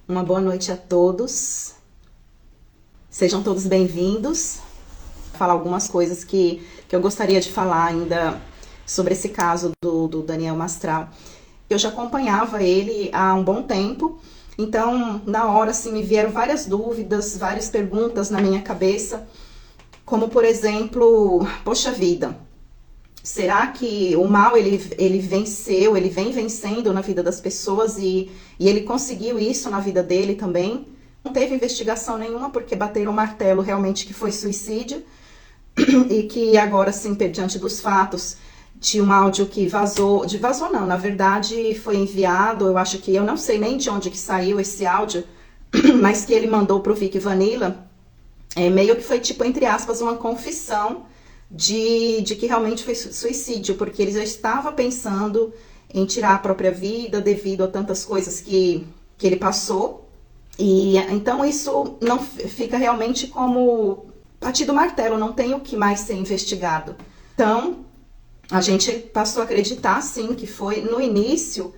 Uma boa noite a todos. Sejam todos bem-vindos. Vou falar algumas coisas que eu gostaria de falar ainda sobre esse caso do Daniel Mastral. Eu já acompanhava ele há um bom tempo, então na hora assim, me vieram várias dúvidas, várias perguntas na minha cabeça, como por exemplo, poxa vida, será que o mal ele venceu, ele vem vencendo na vida das pessoas e ele conseguiu isso na vida dele também? Não teve investigação nenhuma porque bateram o martelo realmente que foi suicídio e que agora sim, diante dos fatos, tinha um áudio que vazou não, na verdade foi enviado, eu acho que, eu não sei nem de onde que saiu esse áudio, mas que ele mandou pro Vic Vanilla, meio que foi tipo, entre aspas, uma confissão de que realmente foi suicídio, porque ele já estava pensando em tirar a própria vida devido a tantas coisas que ele passou, e então isso não fica realmente como bater do martelo, não tem o que mais ser investigado. Então, a gente passou a acreditar, sim, que foi no início,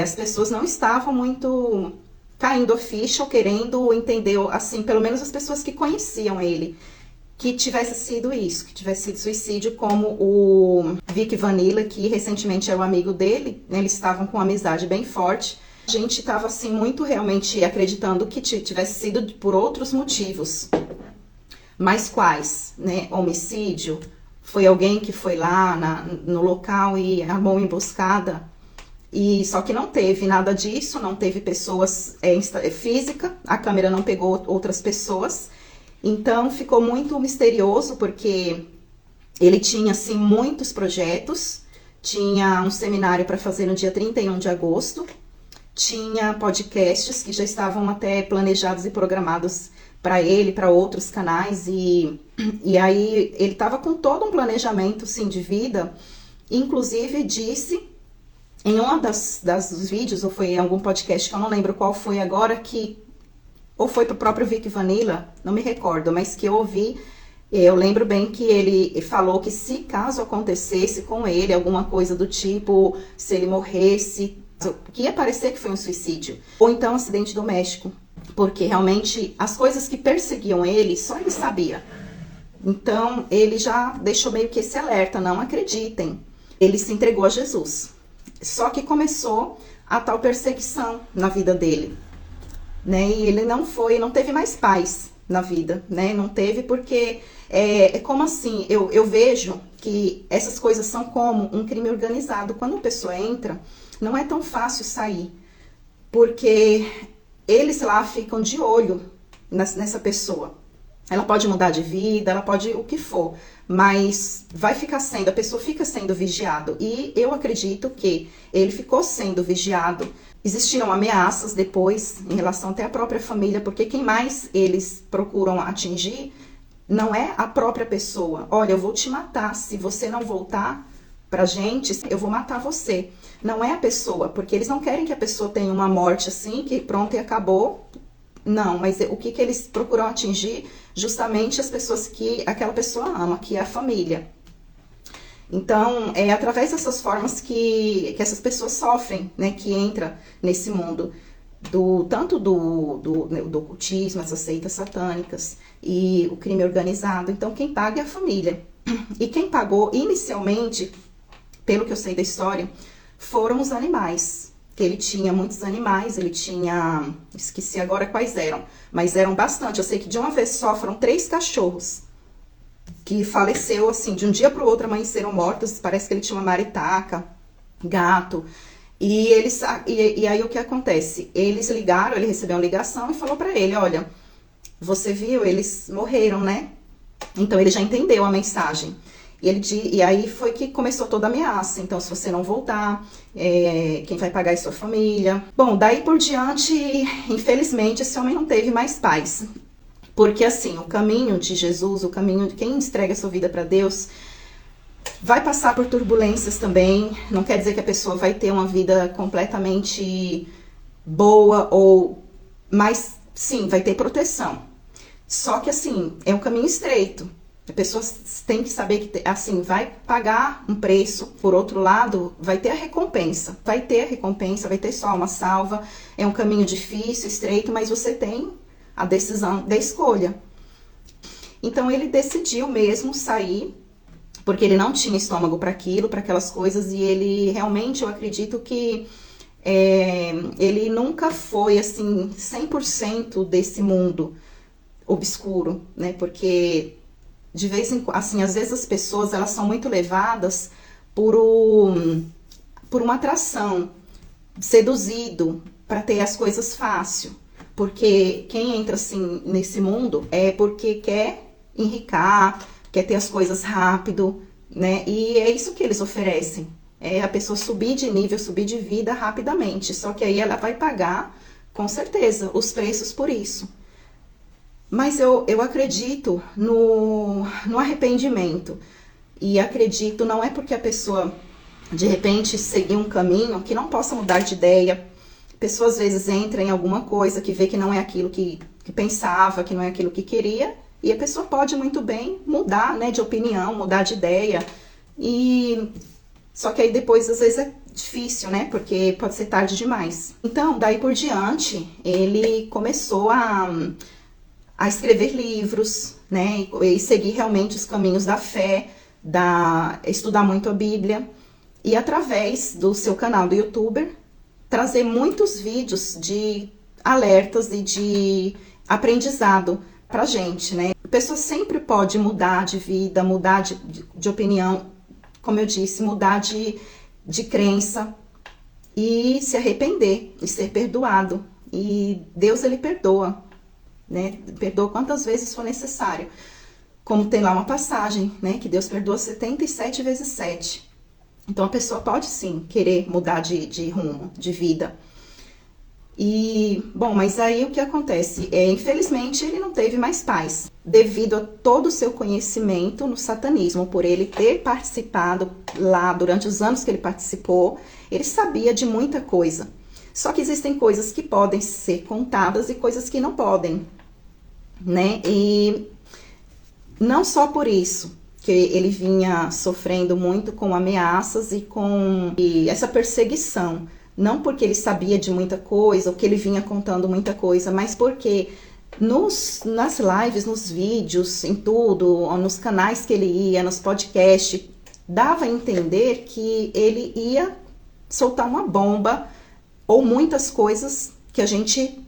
as pessoas não estavam muito caindo a ficha ou querendo entender, assim, pelo menos as pessoas que conheciam ele, que tivesse sido isso, que tivesse sido suicídio, como o Vic Vanilla, que recentemente era um amigo dele, né, eles estavam com uma amizade bem forte. A gente estava, assim, muito realmente acreditando que tivesse sido por outros motivos. Mas quais? Né? Homicídio? Foi alguém que foi lá no local e armou uma emboscada? E só que não teve nada disso, não teve pessoas física, a câmera não pegou outras pessoas. Então ficou muito misterioso porque ele tinha assim muitos projetos, tinha um seminário para fazer no dia 31 de agosto, tinha podcasts que já estavam até planejados e programados para ele, para outros canais, e aí ele estava com todo um planejamento sim, de vida, inclusive disse em um dos vídeos, ou foi em algum podcast que eu não lembro qual foi agora, que ou foi pro próprio Vic Vanilla, não me recordo, mas que eu ouvi, eu lembro bem que ele falou que se caso acontecesse com ele alguma coisa do tipo, se ele morresse, que ia parecer que foi um suicídio, ou então um acidente doméstico, porque realmente as coisas que perseguiam ele, só ele sabia. Então ele já deixou meio que esse alerta, não acreditem, ele se entregou a Jesus. Só que começou a tal perseguição na vida dele. Né? E ele não teve mais paz na vida, né? Não teve porque, como assim, eu vejo que essas coisas são como um crime organizado. Quando a pessoa entra, não é tão fácil sair, porque eles lá ficam de olho nessa pessoa. Ela pode mudar de vida, ela pode o que for, mas a pessoa fica sendo vigiado. E eu acredito que ele ficou sendo vigiado. Existiram ameaças depois em relação até à própria família, porque quem mais eles procuram atingir não é a própria pessoa. Olha, eu vou te matar, se você não voltar pra gente, eu vou matar você. Não é a pessoa, porque eles não querem que a pessoa tenha uma morte assim, que pronto e acabou. Não, mas o que eles procuram atingir? Justamente as pessoas que aquela pessoa ama, que é a família. Então, é através dessas formas que essas pessoas sofrem, né, que entra nesse mundo, tanto do ocultismo, essas seitas satânicas e o crime organizado. Então, quem paga é a família. E quem pagou inicialmente, pelo que eu sei da história, foram os animais. Que ele tinha muitos animais, ele tinha, esqueci agora quais eram, mas eram bastante. Eu sei que de uma vez só foram 3 cachorros que faleceu, assim, de um dia para o outro, amanheceram mortos. Parece que ele tinha uma maritaca, gato. E aí o que acontece? Eles ligaram, ele recebeu uma ligação e falou para ele, olha, você viu, eles morreram, né? Então ele já entendeu a mensagem. E aí foi que começou toda a ameaça. Então, se você não voltar, quem vai pagar é sua família. Bom, daí por diante, infelizmente, esse homem não teve mais paz. Porque assim, o caminho de Jesus, o caminho de quem entrega a sua vida para Deus, vai passar por turbulências também. Não quer dizer que a pessoa vai ter uma vida completamente boa, mas sim, vai ter proteção. Só que assim, é um caminho estreito. A pessoa tem que saber que, assim, vai pagar um preço, por outro lado, vai ter a recompensa. Vai ter sua alma salva. É um caminho difícil, estreito, mas você tem a decisão da escolha. Então ele decidiu mesmo sair, porque ele não tinha estômago para aquilo, para aquelas coisas, e ele realmente, eu acredito que ele nunca foi, assim, 100% desse mundo obscuro, né? Porque de vez em quando, assim, às vezes as pessoas, elas são muito levadas por uma atração, seduzido para ter as coisas fácil. Porque quem entra, assim, nesse mundo é porque quer enricar, quer ter as coisas rápido, né? E é isso que eles oferecem. É a pessoa subir de nível, subir de vida rapidamente. Só que aí ela vai pagar, com certeza, os preços por isso. Mas eu acredito no arrependimento. E acredito, não é porque a pessoa, de repente, seguir um caminho que não possa mudar de ideia. A pessoa, às vezes, entra em alguma coisa que vê que não é aquilo que pensava, que não é aquilo que queria. E a pessoa pode muito bem mudar, né, de opinião, mudar de ideia. Só que aí depois, às vezes, é difícil, né? Porque pode ser tarde demais. Então, daí por diante, ele começou a escrever livros, né, e seguir realmente os caminhos da fé, estudar muito a Bíblia, e através do seu canal do YouTube, trazer muitos vídeos de alertas e de aprendizado pra gente, né. A pessoa sempre pode mudar de vida, mudar de opinião, como eu disse, mudar de crença e se arrepender e ser perdoado. E Deus, ele perdoa, né? Perdoa quantas vezes for necessário. Como tem lá uma passagem, né? Que Deus perdoa 77 vezes 7. Então a pessoa pode sim querer mudar de rumo, de vida. E, bom, mas aí o que acontece? Infelizmente ele não teve mais paz, devido a todo o seu conhecimento no satanismo, por ele ter participado lá durante os anos que ele participou, ele sabia de muita coisa. Só que existem coisas que podem ser contadas e coisas que não podem, né? E não só por isso que ele vinha sofrendo muito com ameaças e essa perseguição. Não porque ele sabia de muita coisa, ou que ele vinha contando muita coisa, mas porque nas lives, nos vídeos, em tudo, nos canais que ele ia, nos podcasts, dava a entender que ele ia soltar uma bomba ou muitas coisas que a gente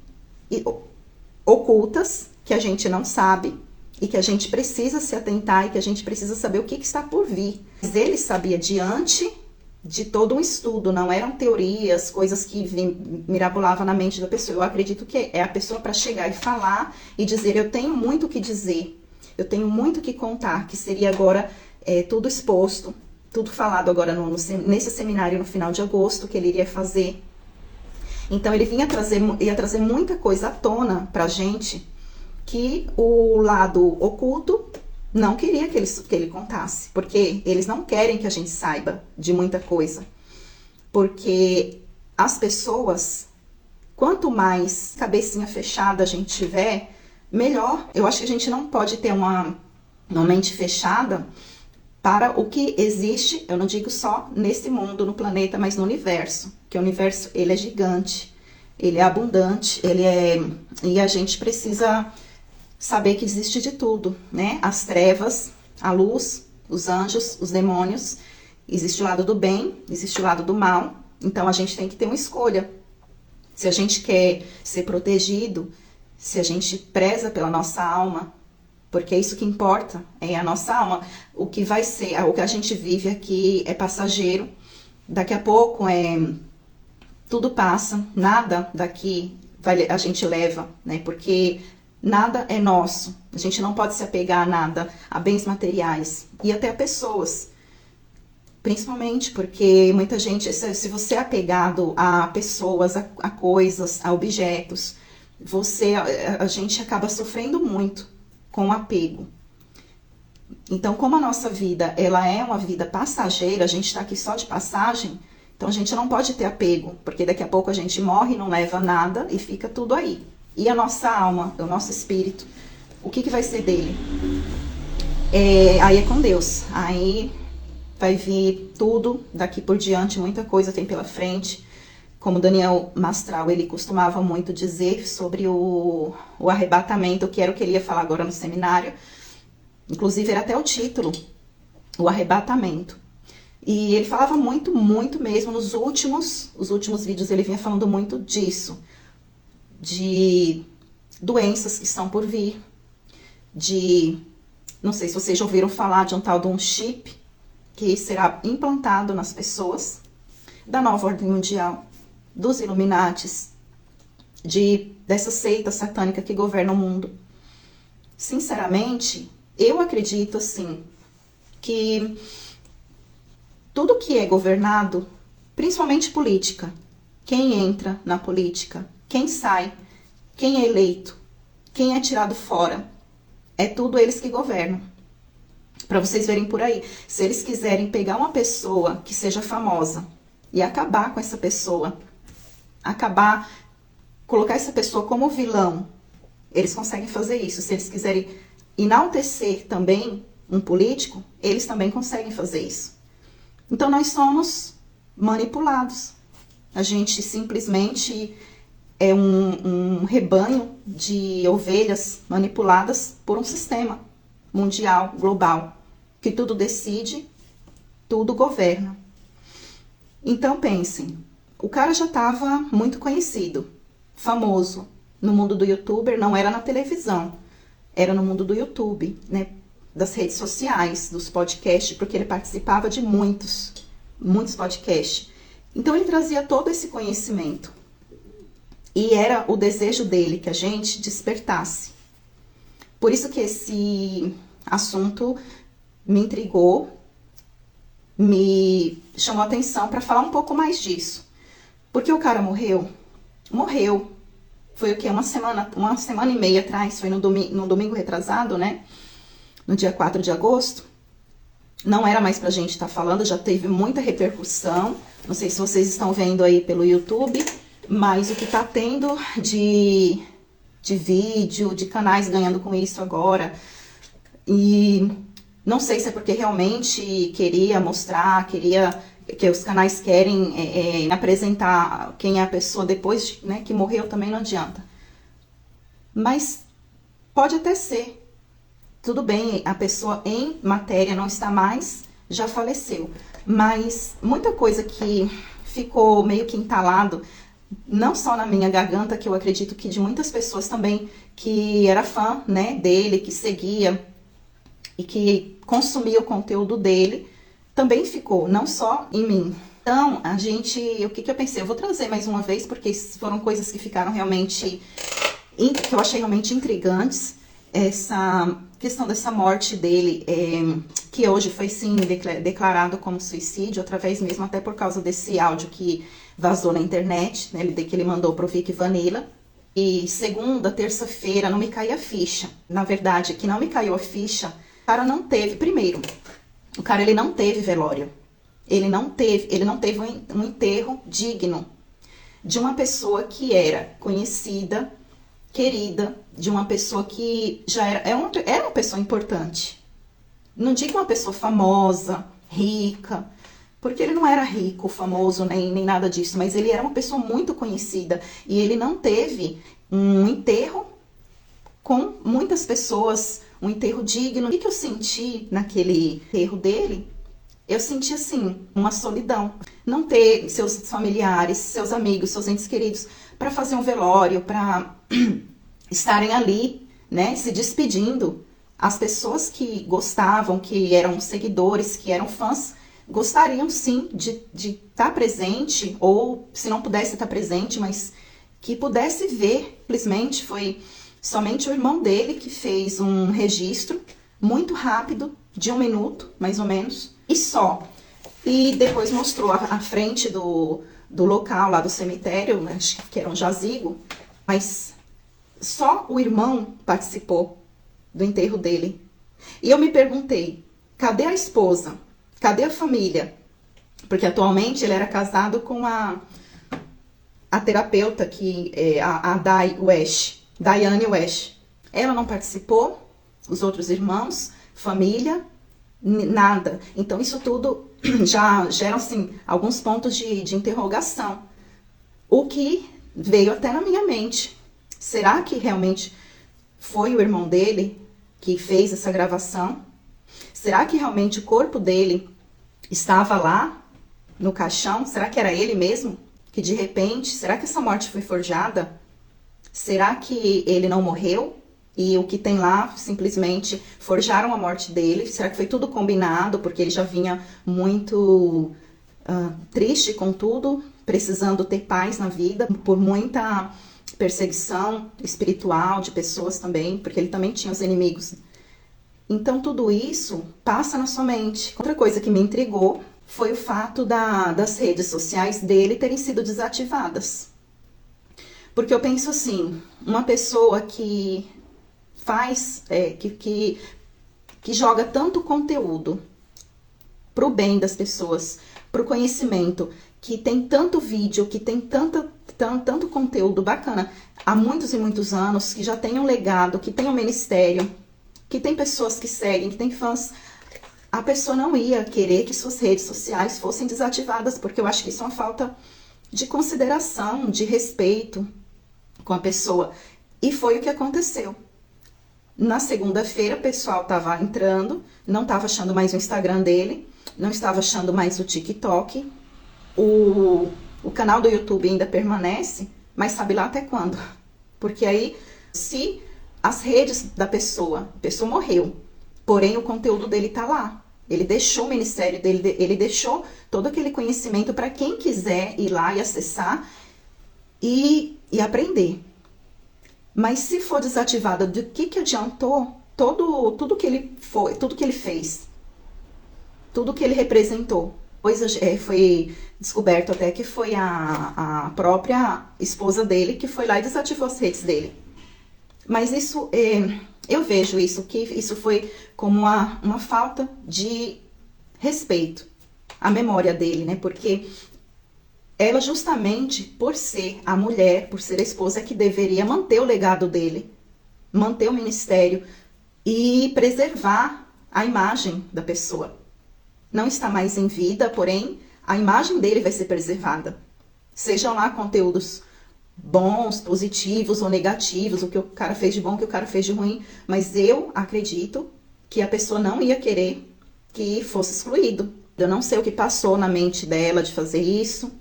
ocultas, que a gente não sabe e que a gente precisa se atentar e que a gente precisa saber o que está por vir. Mas ele sabia diante de todo um estudo, não eram teorias, coisas que mirabolavam na mente da pessoa. Eu acredito que é a pessoa para chegar e falar e dizer, eu tenho muito o que dizer, eu tenho muito o que contar, que seria agora tudo exposto, tudo falado agora nesse seminário no final de agosto que ele iria fazer. Então ele ia trazer muita coisa à tona pra gente, que o lado oculto não queria que ele contasse, porque eles não querem que a gente saiba de muita coisa. Porque as pessoas, quanto mais cabecinha fechada a gente tiver, melhor. Eu acho que a gente não pode ter uma mente fechada para o que existe, eu não digo só nesse mundo, no planeta, mas no universo. Que o universo, ele é gigante, ele é abundante, e a gente precisa saber que existe de tudo, né? As trevas, a luz, os anjos, os demônios. Existe o lado do bem, existe o lado do mal. Então a gente tem que ter uma escolha. Se a gente quer ser protegido, se a gente preza pela nossa alma, porque é isso que importa, é a nossa alma. O que vai ser, o que a gente vive aqui é passageiro. Daqui a pouco tudo passa, nada daqui a gente leva, né? Porque nada é nosso. A gente não pode se apegar a nada, a bens materiais e até a pessoas. Principalmente porque muita gente, se você é apegado a pessoas, a coisas, a objetos, a gente acaba sofrendo muito com o apego. Então, como a nossa vida, ela é uma vida passageira, a gente está aqui só de passagem, então a gente não pode ter apego, porque daqui a pouco a gente morre, não leva nada e fica tudo aí. E a nossa alma, o nosso espírito, o que vai ser dele? aí é com Deus. Aí vai vir tudo daqui por diante, muita coisa tem pela frente. Como Daniel Mastral, ele costumava muito dizer sobre o arrebatamento, que era o que ele ia falar agora no seminário. Inclusive, era até o título, o arrebatamento. E ele falava muito, muito mesmo, os últimos vídeos ele vinha falando muito disso. De doenças que estão por vir, não sei se vocês já ouviram falar de um tal de um chip que será implantado nas pessoas, da nova ordem mundial, dos Illuminates, dessa seita satânica que governa o mundo. Sinceramente, eu acredito assim, que tudo que é governado, principalmente política, quem entra na política, quem sai, quem é eleito, quem é tirado fora, é tudo eles que governam. Para vocês verem por aí, se eles quiserem pegar uma pessoa que seja famosa e acabar com essa pessoa, colocar essa pessoa como vilão, eles conseguem fazer isso. Se eles quiserem enaltecer também um político, eles também conseguem fazer isso. Então nós somos manipulados. A gente simplesmente é um rebanho de ovelhas manipuladas por um sistema mundial, global, que tudo decide, tudo governa. Então pensem, o cara já estava muito conhecido, famoso no mundo do youtuber, não era na televisão, era no mundo do YouTube, né? Das redes sociais, dos podcasts, porque ele participava de muitos podcasts. Então ele trazia todo esse conhecimento. E era o desejo dele que a gente despertasse. Por isso que esse assunto me intrigou, me chamou a atenção para falar um pouco mais disso. Porque o cara morreu. Foi o quê? Uma semana e meia atrás, foi no domingo retrasado, né? No dia 4 de agosto. Não era mais pra gente estar falando, já teve muita repercussão. Não sei se vocês estão vendo aí pelo YouTube, mas o que tá tendo de vídeo, de canais ganhando com isso agora. E não sei se é porque realmente queria mostrar, que os canais querem apresentar quem é a pessoa depois, né, que morreu, também não adianta. Mas pode até ser. Tudo bem, a pessoa em matéria não está mais, já faleceu. Mas muita coisa que ficou meio que entalado, não só na minha garganta, que eu acredito que de muitas pessoas também, que era fã, né, dele, que seguia e que consumia o conteúdo dele, também ficou, não só em mim. Então, o que eu pensei? Eu vou trazer mais uma vez, porque foram coisas que ficaram realmente, que eu achei realmente intrigantes. Essa questão dessa morte dele, que hoje foi sim declarado como suicídio, através mesmo até por causa desse áudio que vazou na internet, né, que ele mandou pro Vic Vanilla. E segunda, terça-feira, não me caía a ficha. Na verdade, que não me caiu a ficha, o cara não teve, primeiro, o cara ele não teve velório. Ele não teve um enterro digno de uma pessoa que era conhecida, querida, de uma pessoa que já era uma pessoa importante. Não digo uma pessoa famosa, rica, porque ele não era rico, famoso, nem nada disso, mas ele era uma pessoa muito conhecida e ele não teve um enterro com muitas pessoas, um enterro digno. O que eu senti naquele enterro dele? Eu senti, assim, uma solidão. Não ter seus familiares, seus amigos, seus entes queridos para fazer um velório, para estarem ali, né, se despedindo. As pessoas que gostavam, que eram seguidores, que eram fãs, gostariam sim de estar presente, ou se não pudesse estar presente, mas que pudesse ver. Simplesmente foi somente o irmão dele que fez um registro muito rápido, de 1 minuto, mais ou menos, e só. E depois mostrou a frente do local lá do cemitério, né, que era um jazigo, mas só o irmão participou do enterro dele. E eu me perguntei, cadê a esposa? Cadê a família? Porque atualmente ele era casado com a terapeuta, que é a Daiane Wesh. Ela não participou, os outros irmãos família, nada. Então isso tudo já gera assim, alguns pontos de interrogação. O que veio até na minha mente. Será que realmente foi o irmão dele que fez essa gravação? Será que realmente o corpo dele estava lá no caixão? Será que era ele mesmo? Que de repente, será que essa morte foi forjada? Será que ele não morreu? E o que tem lá, simplesmente forjaram a morte dele? Será que foi tudo combinado? Porque ele já vinha muito triste com tudo, precisando ter paz na vida, por muita perseguição espiritual de pessoas também, porque ele também tinha os inimigos. Então tudo isso passa na sua mente. Outra coisa que me intrigou foi o fato das redes sociais dele terem sido desativadas. Porque eu penso assim, uma pessoa que faz, que joga tanto conteúdo pro bem das pessoas, pro conhecimento, que tem tanto vídeo, que tem tanto conteúdo bacana há muitos e muitos anos, que já tem um legado, que tem um ministério, que tem pessoas que seguem, que tem fãs, a pessoa não ia querer que suas redes sociais fossem desativadas, porque eu acho que isso é uma falta de consideração, de respeito com a pessoa. E foi o que aconteceu. Na segunda-feira, o pessoal estava entrando, não estava achando mais o Instagram dele, não estava achando mais o TikTok. O canal do YouTube ainda permanece, mas sabe lá até quando? Porque aí, se as redes da pessoa, a pessoa morreu, porém o conteúdo dele tá lá. Ele deixou o ministério dele, ele deixou todo aquele conhecimento para quem quiser ir lá e acessar e aprender. Mas se for desativada, do que adiantou tudo que ele foi, tudo que ele fez, tudo que ele representou? Pois foi descoberto até que foi a própria esposa dele que foi lá e desativou as redes dele. Mas isso, eu vejo isso, que isso foi como uma falta de respeito à memória dele, né? Porque ela justamente, por ser a mulher, por ser a esposa, é que deveria manter o legado dele, manter o ministério e preservar a imagem da pessoa. Não está mais em vida, porém, a imagem dele vai ser preservada. Sejam lá conteúdos bons, positivos ou negativos, o que o cara fez de bom, o que o cara fez de ruim, mas eu acredito que a pessoa não ia querer que fosse excluído. Eu não sei o que passou na mente dela de fazer isso.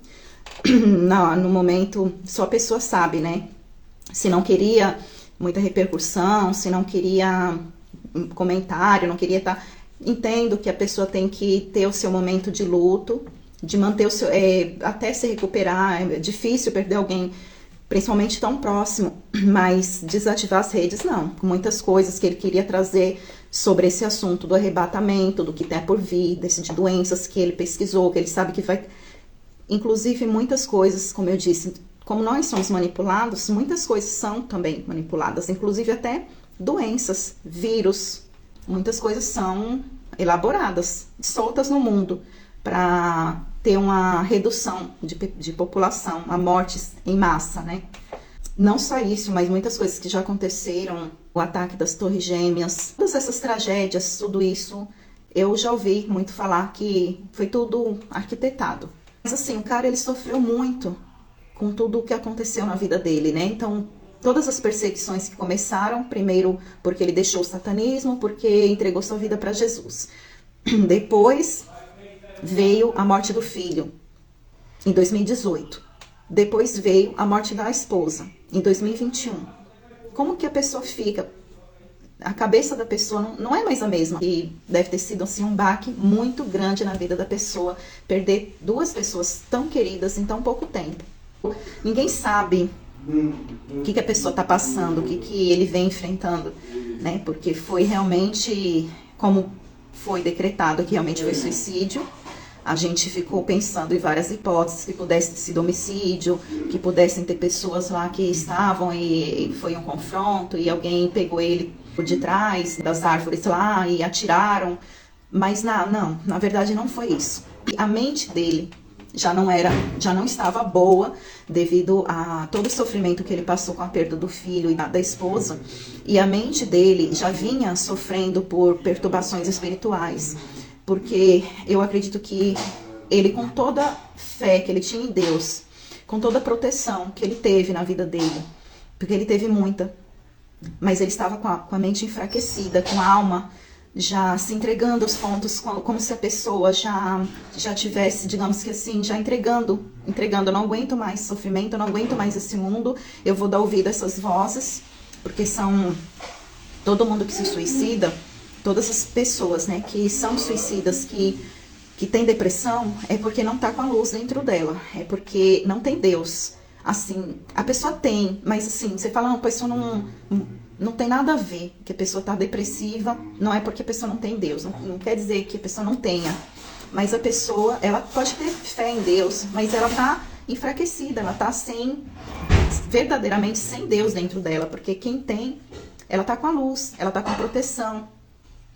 No momento, só a pessoa sabe, né? Se não queria muita repercussão, se não queria comentário, não queria estar... Entendo que a pessoa tem que ter o seu momento de luto, de manter o seu... até se recuperar, é difícil perder alguém, principalmente tão próximo, mas desativar as redes, não. Muitas coisas que ele queria trazer sobre esse assunto do arrebatamento, do que tem por vir, de doenças que ele pesquisou, que ele sabe que vai... Inclusive, muitas coisas, como eu disse, como nós somos manipulados, muitas coisas são também manipuladas, inclusive até doenças, vírus, muitas coisas são elaboradas, soltas no mundo, para ter uma redução de população, a mortes em massa, né? Não só isso, mas muitas coisas que já aconteceram, o ataque das Torres Gêmeas, todas essas tragédias, tudo isso, eu já ouvi muito falar que foi tudo arquitetado. Mas assim, o cara, ele sofreu muito com tudo o que aconteceu na vida dele, né? Então, todas as perseguições que começaram, primeiro porque ele deixou o satanismo, porque entregou sua vida para Jesus. Depois veio a morte do filho, em 2018. Depois veio a morte da esposa, em 2021. Como que a pessoa fica? A cabeça da pessoa não é mais a mesma. E deve ter sido assim, um baque muito grande na vida da pessoa, perder duas pessoas tão queridas em tão pouco tempo. Ninguém sabe o que a pessoa está passando, o que ele vem enfrentando, né? Porque foi realmente, como foi decretado que realmente foi suicídio, a gente ficou pensando em várias hipóteses, que pudesse ter sido homicídio, que pudessem ter pessoas lá que estavam e foi um confronto e alguém pegou ele por detrás das árvores lá e atiraram. Mas não, na verdade não foi isso. A mente dele já não estava boa devido a todo o sofrimento que ele passou com a perda do filho e da esposa, e a mente dele já vinha sofrendo por perturbações espirituais, porque eu acredito que ele, com toda a fé que ele tinha em Deus, com toda a proteção que ele teve na vida dele, porque ele teve muita, mas ele estava com a mente enfraquecida, com a alma já se entregando aos pontos, como se a pessoa já tivesse, digamos que assim, já entregando, eu não aguento mais sofrimento, eu não aguento mais esse mundo, eu vou dar ouvido a essas vozes, porque são todo mundo que se suicida, todas as pessoas, né, que são suicidas, que tem depressão, é porque não está com a luz dentro dela, é porque não tem Deus. Assim, a pessoa tem, mas assim, você fala, não, a pessoa não tem nada a ver que a pessoa está depressiva, não é porque a pessoa não tem Deus, não quer dizer que a pessoa não tenha, mas a pessoa, ela pode ter fé em Deus, mas ela está enfraquecida, ela está verdadeiramente sem Deus dentro dela, porque quem tem, ela está com a luz, ela está com a proteção,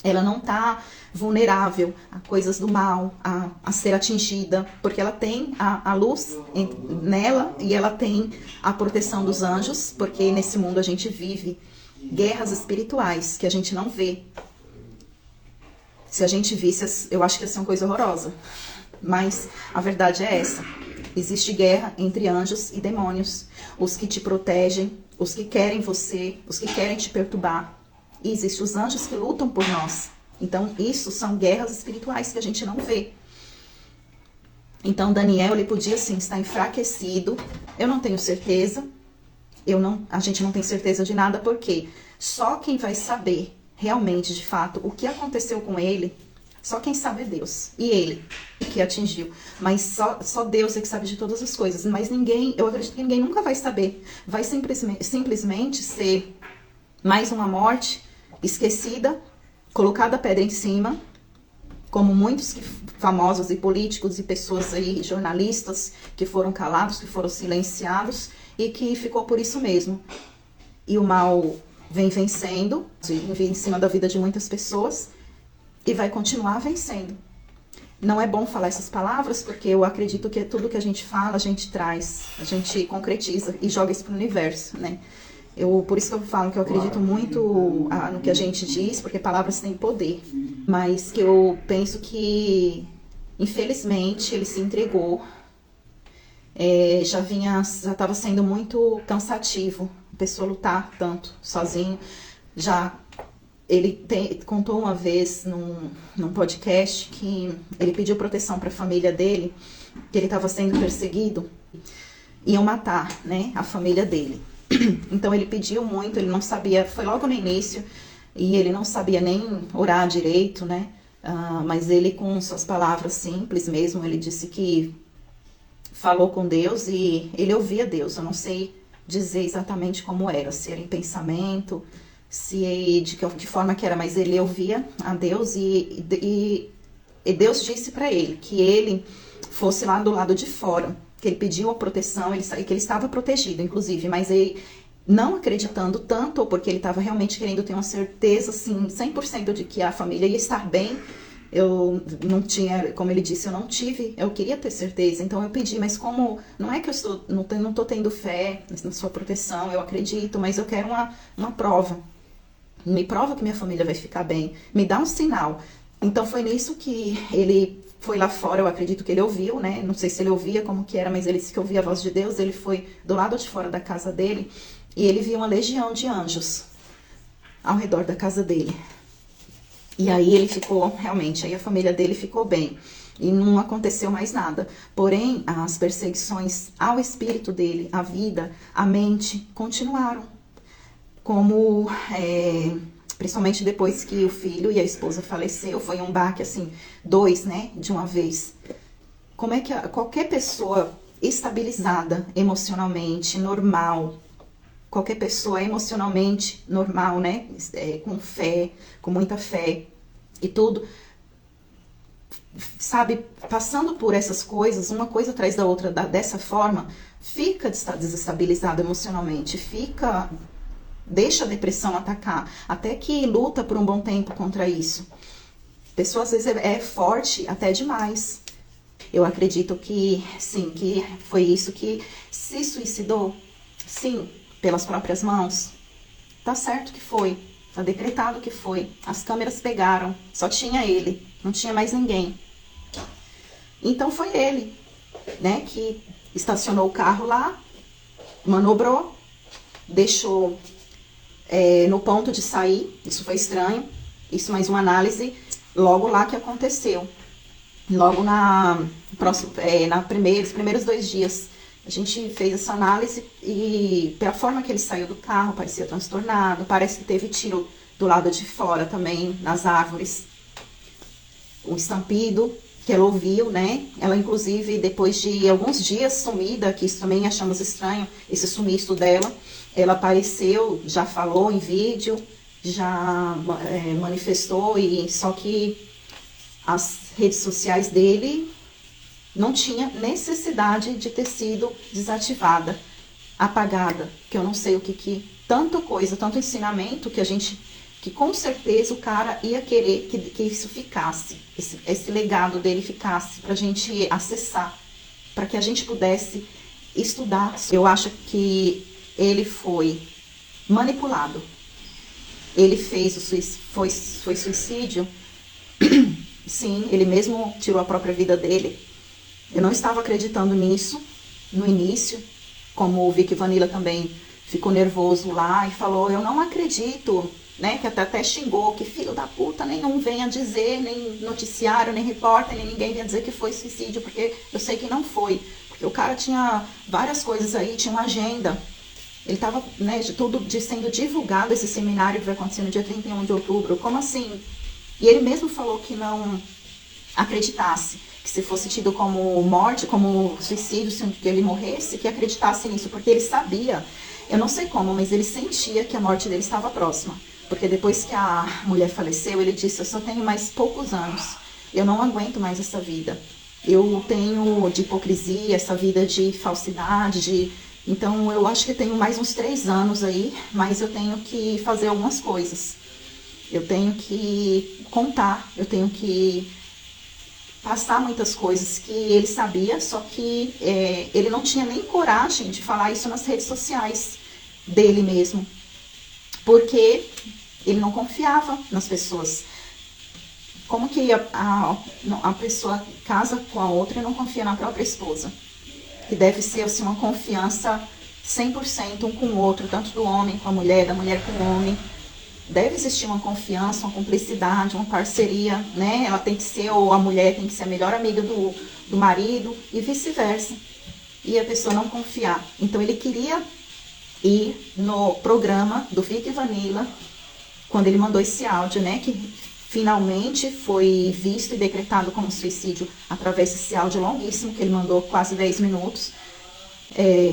ela não está vulnerável a coisas do mal, a ser atingida, porque ela tem a luz nela e ela tem a proteção dos anjos, porque nesse mundo a gente vive guerras espirituais que a gente não vê. Se a gente visse, eu acho que ia ser uma coisa horrorosa. Mas a verdade é essa. Existe guerra entre anjos e demônios. Os que te protegem, os que querem você, os que querem te perturbar. E existem os anjos que lutam por nós. Então, isso são guerras espirituais que a gente não vê. Então, Daniel, ele podia, sim, estar enfraquecido. Eu não tenho certeza. A gente não tem certeza de nada, porque só quem vai saber realmente, de fato, o que aconteceu com ele, só quem sabe é Deus. E ele que atingiu. Mas só Deus é que sabe de todas as coisas. Mas ninguém, eu acredito que ninguém nunca vai saber. Vai simplesmente ser mais uma morte esquecida, colocada a pedra em cima, como muitos famosos e políticos e pessoas aí, jornalistas, que foram calados, que foram silenciados, e que ficou por isso mesmo. E o mal vem vencendo, vem em cima da vida de muitas pessoas, e vai continuar vencendo. Não é bom falar essas palavras, porque eu acredito que tudo que a gente fala, a gente traz, a gente concretiza e joga isso para o universo, né? Por isso que eu falo que eu acredito muito no que a gente diz, porque palavras têm poder. Mas que eu penso que, infelizmente, ele se entregou. Já estava sendo muito cansativo a pessoa lutar tanto sozinho. Ele contou uma vez num podcast que ele pediu proteção para a família dele, que ele estava sendo perseguido, iam matar, né, a família dele. Então ele pediu muito, ele não sabia, foi logo no início, e ele não sabia nem orar direito, né? Mas ele, com suas palavras simples mesmo, ele disse que falou com Deus e ele ouvia Deus. Eu não sei dizer exatamente como era, se era em pensamento, de que forma que era, mas ele ouvia a Deus e Deus disse para ele que ele fosse lá do lado de fora, que ele pediu a proteção, que ele estava protegido, inclusive, mas ele não acreditando tanto, porque ele estava realmente querendo ter uma certeza, assim, 100% de que a família ia estar bem. Eu não tinha, como ele disse, eu queria ter certeza, então eu pedi, mas como, não é que eu não estou tendo fé na sua proteção, eu acredito, mas eu quero uma prova. Me prova que minha família vai ficar bem, me dá um sinal. Então foi nisso que ele foi lá fora, eu acredito que ele ouviu, né? Não sei se ele ouvia como que era, mas ele disse que ouvia a voz de Deus. Ele foi do lado de fora da casa dele e ele viu uma legião de anjos ao redor da casa dele. E aí ele ficou, realmente, aí a família dele ficou bem. E não aconteceu mais nada. Porém, as perseguições ao espírito dele, à vida, à mente, continuaram. Como... principalmente depois que o filho e a esposa faleceu, foi um baque, assim, 2, né, de uma vez. Como é que qualquer pessoa estabilizada emocionalmente, normal, qualquer pessoa emocionalmente normal, né, com fé, com muita fé e tudo, sabe, passando por essas coisas, uma coisa atrás da outra, dessa forma, fica desestabilizado emocionalmente, deixa a depressão atacar, até que luta por um bom tempo contra isso. A pessoa às vezes é forte até demais, Eu acredito que, sim, que foi isso que se suicidou, sim, pelas próprias mãos. Tá certo que foi, tá decretado que foi. As câmeras pegaram, só tinha ele, não tinha mais ninguém. Então foi ele, né, que estacionou o carro lá, manobrou, deixou no ponto de sair. Isso foi estranho, isso mais uma análise logo lá que aconteceu. Logo nos primeiros 2 dias, a gente fez essa análise e pela forma que ele saiu do carro, parecia transtornado, parece que teve tiro do lado de fora também, nas árvores. Um estampido que ela ouviu, né? Ela, inclusive, depois de alguns dias sumida, que isso também achamos estranho, esse sumiço dela, ela apareceu, já falou em vídeo, já manifestou, e só que as redes sociais dele não tinha necessidade de ter sido desativada, apagada, que eu não sei o que tanta coisa, tanto ensinamento que com certeza o cara ia querer que isso ficasse, esse legado dele ficasse pra gente acessar, para que a gente pudesse estudar. Eu acho que ele foi manipulado. Ele fez foi suicídio. Sim, ele mesmo tirou a própria vida dele. Eu não estava acreditando nisso no início, como o Vic Vanilla também ficou nervoso lá e falou, eu não acredito, né, que até xingou, que filho da puta nenhum venha dizer, nem noticiário, nem repórter, nem ninguém venha dizer que foi suicídio, porque eu sei que não foi, porque o cara tinha várias coisas aí, tinha uma agenda, ele estava, né, sendo divulgado esse seminário que vai acontecer no dia 31 de outubro, como assim? E ele mesmo falou que não acreditasse, que se fosse tido como morte, como suicídio, se ele morresse, que acreditasse nisso, porque ele sabia, eu não sei como, mas ele sentia que a morte dele estava próxima. Porque depois que a mulher faleceu, ele disse, eu só tenho mais poucos anos, eu não aguento mais essa vida. Eu tenho de hipocrisia, essa vida de falsidade, então eu acho que eu tenho mais uns 3 anos aí, mas eu tenho que fazer algumas coisas. Eu tenho que contar, eu tenho que passar muitas coisas que ele sabia, só que ele não tinha nem coragem de falar isso nas redes sociais dele mesmo, porque ele não confiava nas pessoas. Como que a pessoa casa com a outra e não confia na própria esposa? Que deve ser assim, uma confiança 100% um com o outro, tanto do homem com a mulher, da mulher com o homem. Deve existir uma confiança, uma cumplicidade, uma parceria, né? Ela tem que ser, ou a mulher tem que ser a melhor amiga do marido e vice-versa. E a pessoa não confiar. Então ele queria ir no programa do Vic Vanilla, quando ele mandou esse áudio, né? Que finalmente foi visto e decretado como suicídio através desse áudio longuíssimo que ele mandou, quase 10 minutos.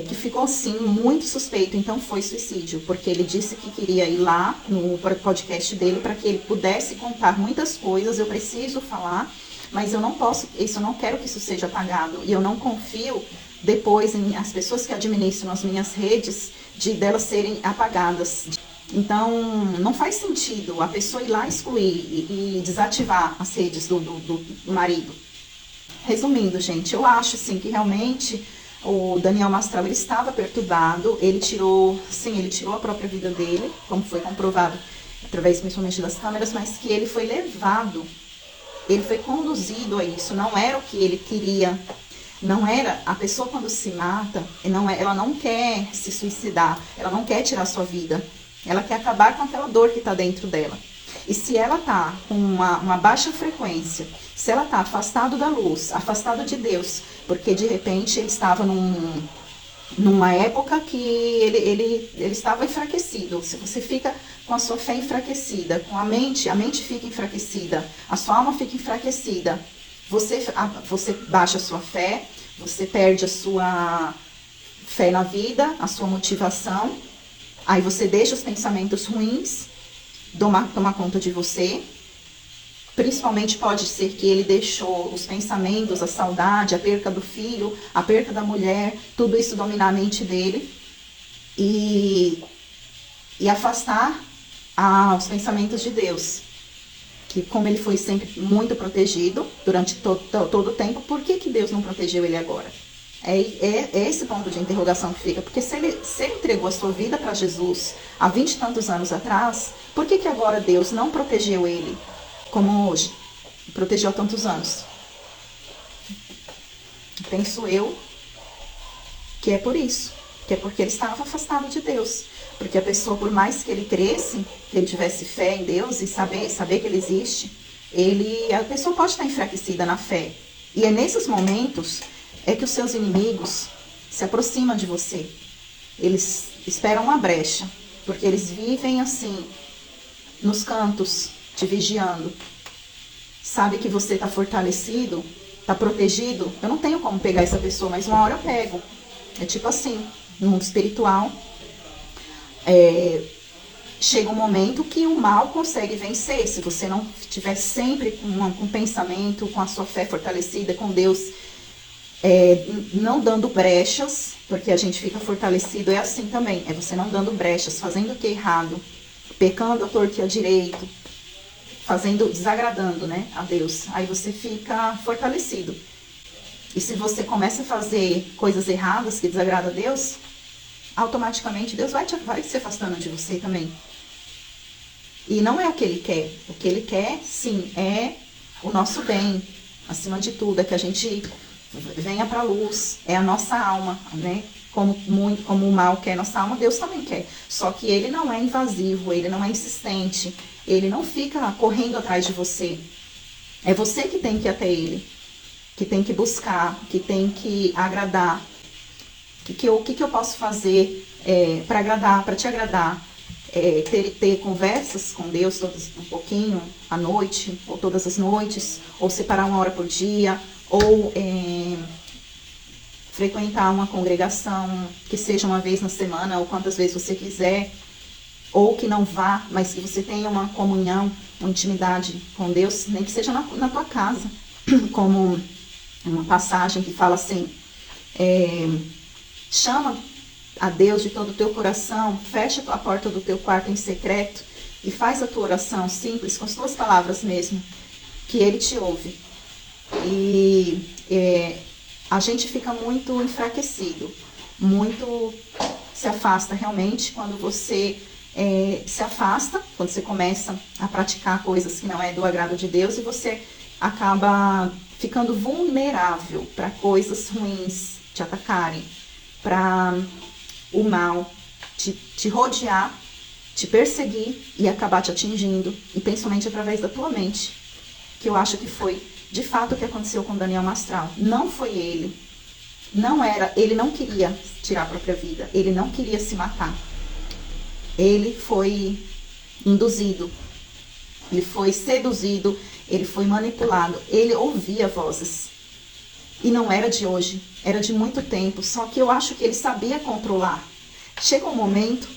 Que ficou assim muito suspeito, então foi suicídio, porque ele disse que queria ir lá no podcast dele para que ele pudesse contar muitas coisas. Eu preciso falar, mas eu não posso, eu não quero que isso seja apagado, e eu não confio depois em as pessoas que administram as minhas redes delas serem apagadas. Então não faz sentido a pessoa ir lá excluir e desativar as redes do marido. Resumindo, gente, eu acho assim que realmente o Daniel Mastral, ele estava perturbado, ele tirou a própria vida dele, como foi comprovado através principalmente das câmeras, mas que ele foi levado, ele foi conduzido a isso, não era o que ele queria, não era, a pessoa quando se mata, ela não quer se suicidar, ela não quer tirar sua vida, ela quer acabar com aquela dor que está dentro dela. E se ela está com uma baixa frequência, se ela está afastado da luz, afastado de Deus, porque de repente ele estava numa época que ele estava enfraquecido. Se você fica com a sua fé enfraquecida, com a mente fica enfraquecida, a sua alma fica enfraquecida, você baixa a sua fé, você perde a sua fé na vida, a sua motivação, aí você deixa os pensamentos ruins tomar conta de você. Principalmente pode ser que ele deixou os pensamentos, a saudade, a perca do filho, a perca da mulher, tudo isso dominar a mente dele e afastar os pensamentos de Deus. que como ele foi sempre muito protegido durante todo o tempo, por que Deus não protegeu ele agora? É esse ponto de interrogação que fica, porque se ele entregou a sua vida para Jesus há 20 e tantos anos atrás, por que agora Deus não protegeu ele como hoje? Protegeu há tantos anos. Penso eu que é por isso, que é porque ele estava afastado de Deus. Porque a pessoa, por mais que ele cresça, que ele tivesse fé em Deus e saber que ele existe, a pessoa pode estar enfraquecida na fé. E é nesses momentos que os seus inimigos se aproximam de você. Eles esperam uma brecha, porque eles vivem assim, nos cantos, te vigiando. Sabe que você está fortalecido, está protegido. Eu não tenho como pegar essa pessoa, mas uma hora eu pego. É tipo assim, no mundo espiritual, chega um momento que o mal consegue vencer. Se você não estiver sempre com um pensamento, com a sua fé fortalecida, com Deus, não dando brechas, porque a gente fica fortalecido, é assim também. É você não dando brechas, fazendo o que é errado, pecando à torto e à direito, desagradando, né, a Deus. Aí você fica fortalecido. E se você começa a fazer coisas erradas que desagradam a Deus, automaticamente Deus vai se afastando de você também. E não é o que Ele quer. O que Ele quer, sim, é o nosso bem. Acima de tudo, é que a gente venha para a luz. É a nossa alma, né? Como o mal quer nossa alma, Deus também quer. Só que Ele não é invasivo, Ele não é insistente. Ele não fica correndo atrás de você. É você que tem que ir até Ele. Que tem que buscar, que tem que agradar. O que eu posso fazer para te agradar? Ter conversas com Deus um pouquinho à noite, ou todas as noites, ou separar uma hora por dia, ou frequentar uma congregação, que seja uma vez na semana, ou quantas vezes você quiser, ou que não vá, mas que você tenha uma comunhão, uma intimidade com Deus, nem que seja na tua casa, como uma passagem que fala assim, chama a Deus de todo o teu coração, fecha a porta do teu quarto em secreto e faz a tua oração simples, com as tuas palavras mesmo, que Ele te ouve. E a gente fica muito enfraquecido, muito se afasta realmente quando você se afasta, quando você começa a praticar coisas que não é do agrado de Deus e você acaba ficando vulnerável para coisas ruins te atacarem, para o mal te rodear, te perseguir e acabar te atingindo, e principalmente através da tua mente, que eu acho que foi de fato o que aconteceu com Daniel Mastral. Não foi ele, ele não queria tirar a própria vida, ele não queria se matar, ele foi induzido, ele foi seduzido, ele foi manipulado, ele ouvia vozes. E não era de hoje, era de muito tempo, só que eu acho que ele sabia controlar. Chegou um momento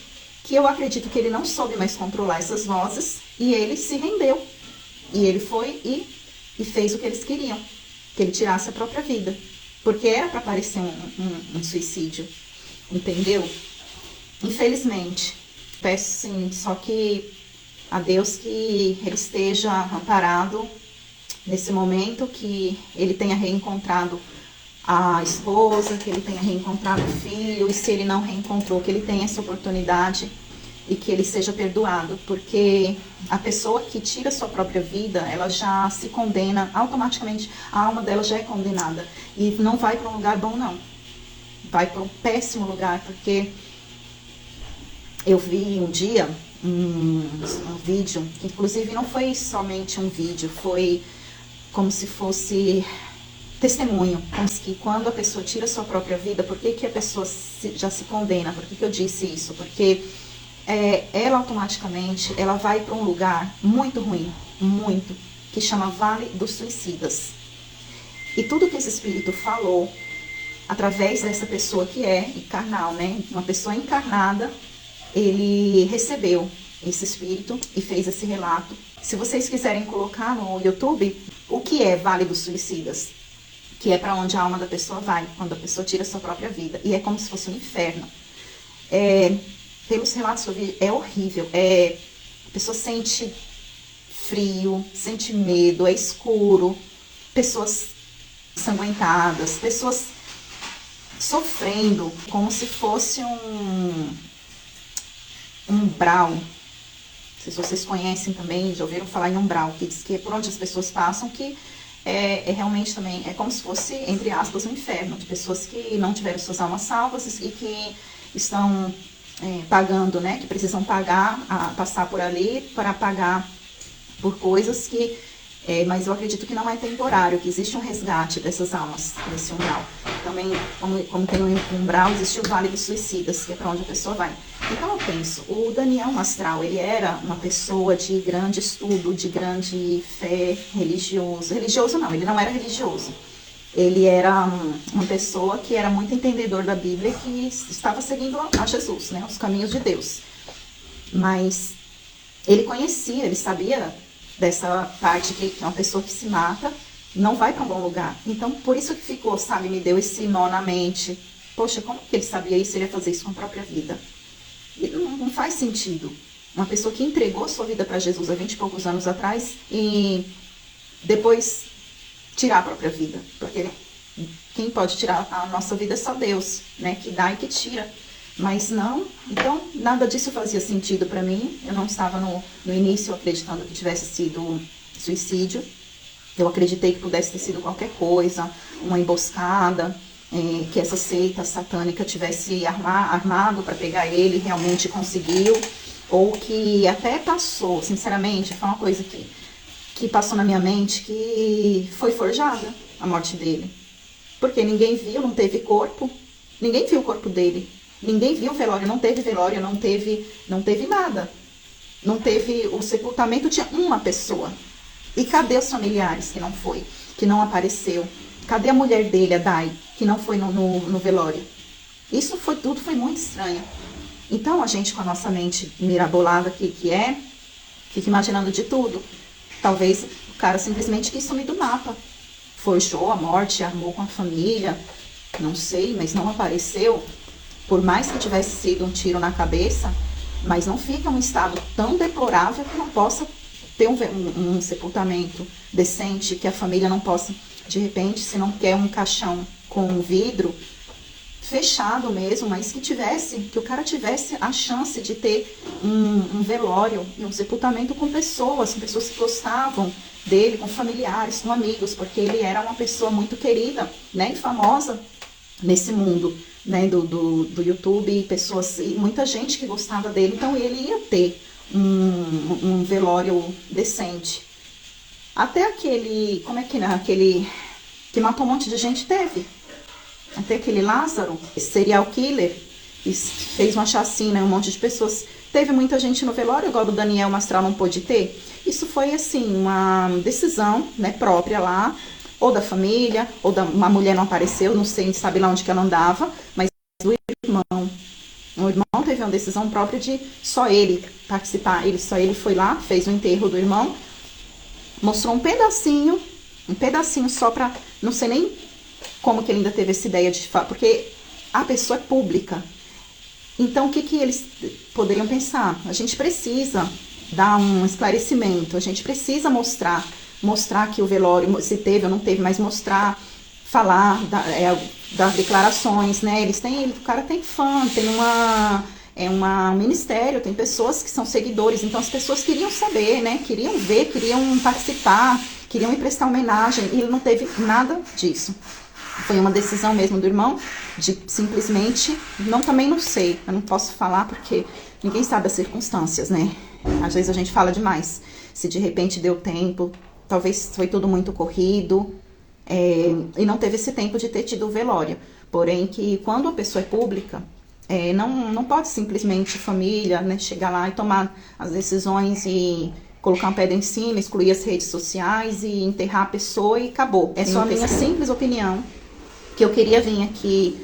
que eu acredito que ele não soube mais controlar essas vozes e ele se rendeu. E ele foi e fez o que eles queriam, que ele tirasse a própria vida. Porque era para parecer um suicídio, entendeu? Infelizmente, peço sim, só que a Deus que ele esteja amparado nesse momento, que ele tenha reencontrado a esposa, que ele tenha reencontrado o filho, e se ele não reencontrou, que ele tenha essa oportunidade e que ele seja perdoado, porque a pessoa que tira sua própria vida, ela já se condena automaticamente, a alma dela já é condenada e não vai para um lugar bom não, vai para um péssimo lugar, porque eu vi um dia um vídeo, que inclusive não foi somente um vídeo, foi como se fosse testemunho, como que quando a pessoa tira sua própria vida, por que a pessoa já se condena? Por que eu disse isso? Porque ela automaticamente, ela vai para um lugar muito ruim, muito, que chama Vale dos Suicidas. E tudo que esse espírito falou, através dessa pessoa que é carnal, né? Uma pessoa encarnada, ele recebeu esse espírito e fez esse relato. Se vocês quiserem colocar no YouTube, o que é Vale dos Suicidas? Que é para onde a alma da pessoa vai, quando a pessoa tira a sua própria vida. E é como se fosse um inferno. Pelos relatos que eu vi, é horrível. A pessoa sente frio, sente medo, é escuro, pessoas ensanguentadas, pessoas sofrendo como se fosse um umbral. Não sei se vocês conhecem também, já ouviram falar em umbral, que diz que é por onde as pessoas passam, que é realmente também, é como se fosse, entre aspas, um inferno, de pessoas que não tiveram suas almas salvas e que estão pagando, né, que precisam pagar, passar por ali para pagar por coisas que, mas eu acredito que não é temporário, que existe um resgate dessas almas, desse umbral. Também, como tem um umbral, existe o Vale dos Suicidas, que é para onde a pessoa vai. Então eu penso, o Daniel Mastral, ele era uma pessoa de grande estudo, de grande fé religioso não, ele não era religioso. Ele era uma pessoa que era muito entendedor da Bíblia, que estava seguindo a Jesus, né, os caminhos de Deus. Mas ele conhecia, ele sabia dessa parte que uma pessoa que se mata não vai para um bom lugar. Então, por isso que ficou, sabe, me deu esse nó na mente. Poxa, como que ele sabia isso? Ele ia fazer isso com a própria vida. E não faz sentido. Uma pessoa que entregou sua vida para Jesus há 20 e poucos anos atrás e depois tirar a própria vida. Porque quem pode tirar a nossa vida é só Deus, né? Que dá e que tira. Mas não, então nada disso fazia sentido para mim. Eu não estava no início acreditando que tivesse sido suicídio. Eu acreditei que pudesse ter sido qualquer coisa, uma emboscada, que essa seita satânica tivesse armado para pegar ele, realmente conseguiu, ou que até passou, sinceramente, foi uma coisa que passou na minha mente, que foi forjada a morte dele. Porque ninguém viu, não teve corpo, ninguém viu o corpo dele, ninguém viu o velório, não teve nada. Não teve o sepultamento, tinha uma pessoa. E cadê os familiares que não foi, que não apareceu? Cadê a mulher dele, a Dai, que não foi no velório? Isso tudo foi muito estranho. Então a gente com a nossa mente mirabolada fica imaginando de tudo. Talvez o cara simplesmente quis sumir do mapa. Forjou a morte, armou com a família, não sei, mas não apareceu. Por mais que tivesse sido um tiro na cabeça, mas não fica um estado tão deplorável que não possa ter um sepultamento decente, que a família não possa, de repente, se não quer um caixão com vidro fechado mesmo, mas que o cara tivesse a chance de ter um velório e um sepultamento com pessoas que gostavam dele, com familiares, com amigos, porque ele era uma pessoa muito querida, né, e famosa nesse mundo, né, do YouTube, e muita gente que gostava dele, então ele ia ter um velório decente. Até aquele que matou um monte de gente teve. Até aquele Lázaro, serial killer, fez uma chacina, um monte de pessoas. Teve muita gente no velório, igual do Daniel Mastral não pôde ter. Isso foi, assim, uma decisão, né, própria lá, ou da família, ou uma mulher não apareceu, não sei, sabe lá onde que ela andava, mas o irmão teve uma decisão própria de só ele participar. Só ele foi lá, fez o enterro do irmão, mostrou um pedacinho só pra, não sei nem como que ele ainda teve essa ideia de falar, porque a pessoa é pública. Então, o que eles poderiam pensar? A gente precisa dar um esclarecimento, a gente precisa mostrar que o velório, se teve ou não teve, mas falar das declarações, né? O cara tem fã, tem um ministério, tem pessoas que são seguidores, então as pessoas queriam saber, né? Queriam ver, queriam participar, queriam ir prestar homenagem, e ele não teve nada disso. Foi uma decisão mesmo do irmão de simplesmente, também não sei, eu não posso falar porque ninguém sabe as circunstâncias, né? Às vezes a gente fala demais. Se de repente deu tempo, talvez foi tudo muito corrido, e não teve esse tempo de ter tido o velório. Porém, que quando a pessoa é pública, não pode simplesmente família, né, chegar lá e tomar as decisões e colocar uma pedra em cima, excluir as redes sociais e enterrar a pessoa e acabou. É só a minha simples opinião, que eu queria vir aqui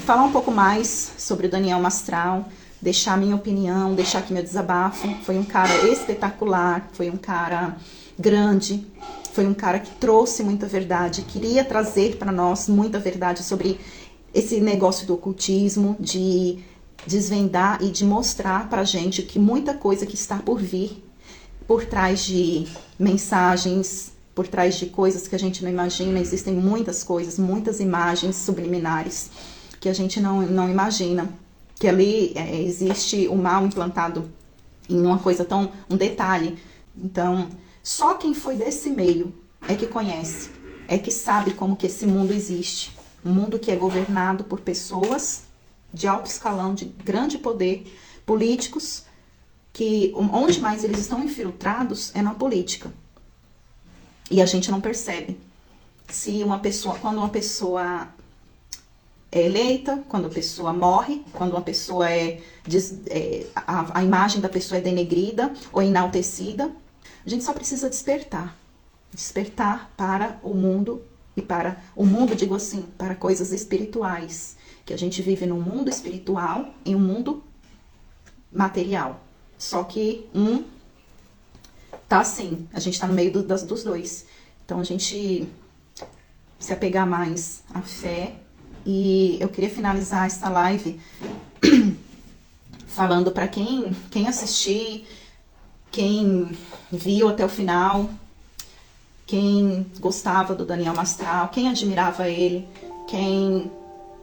falar um pouco mais sobre o Daniel Mastral, deixar minha opinião, deixar aqui meu desabafo. Foi um cara espetacular, foi um cara grande, foi um cara que trouxe muita verdade, queria trazer para nós muita verdade sobre esse negócio do ocultismo, de desvendar e de mostrar pra gente que muita coisa que está por vir por trás de mensagens, por trás de coisas que a gente não imagina. Existem muitas coisas, muitas imagens subliminares que a gente não imagina. Que ali existe o mal implantado em uma coisa tão, um detalhe. Então, só quem foi desse meio é que conhece, é que sabe como que esse mundo existe. Um mundo que é governado por pessoas de alto escalão, de grande poder, políticos, que onde mais eles estão infiltrados é na política. E a gente não percebe. Quando uma pessoa é eleita, quando a pessoa morre, quando uma pessoa a imagem da pessoa é denegrida ou enaltecida, a gente só precisa despertar. Despertar para o mundo, e para o mundo, digo assim, para coisas espirituais. Que a gente vive num mundo espiritual e um mundo material. Só que tá assim, a gente tá no meio dos dois. Então a gente se apegar mais à fé. E eu queria finalizar essa live falando para quem assistir, quem viu até o final, quem gostava do Daniel Mastral, quem admirava ele, quem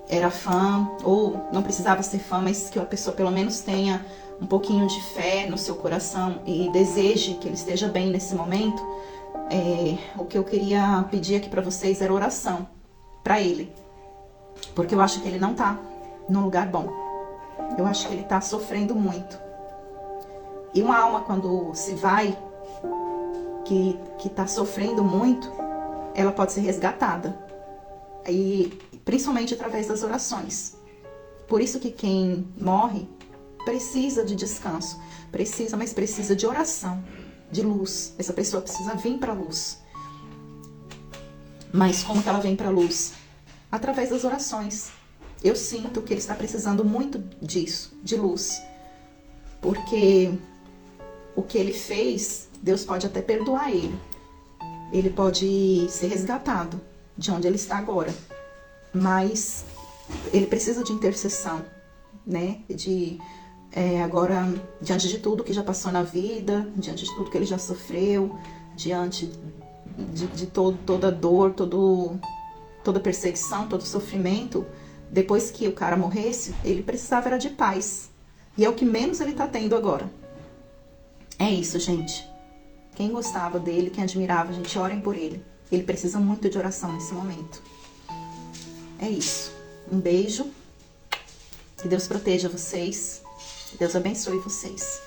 era fã, ou não precisava ser fã, mas que a pessoa pelo menos tenha um pouquinho de fé no seu coração e deseje que ele esteja bem nesse momento. O que eu queria pedir aqui para vocês era oração para ele, porque eu acho que ele não tá num lugar bom. Eu acho que ele tá sofrendo muito. E uma alma, quando se vai, que tá sofrendo muito, ela pode ser resgatada. E principalmente através das orações. Por isso que quem morre precisa de descanso. Mas precisa de oração, de luz. Essa pessoa precisa vir para a luz. Mas como que ela vem para a luz? Através das orações. Eu sinto que ele está precisando muito disso, de luz. Porque o que ele fez, Deus pode até perdoar ele. Ele pode ser resgatado de onde ele está agora. Mas ele precisa de intercessão, né? Agora, diante de tudo que já passou na vida, diante de tudo que ele já sofreu, diante de toda dor, toda perseguição, todo sofrimento, depois que o cara morresse, ele precisava era de paz. E é o que menos ele está tendo agora. É isso, gente. Quem gostava dele, quem admirava, gente, orem por ele. Ele precisa muito de oração nesse momento. É isso. Um beijo. Que Deus proteja vocês. Que Deus abençoe vocês.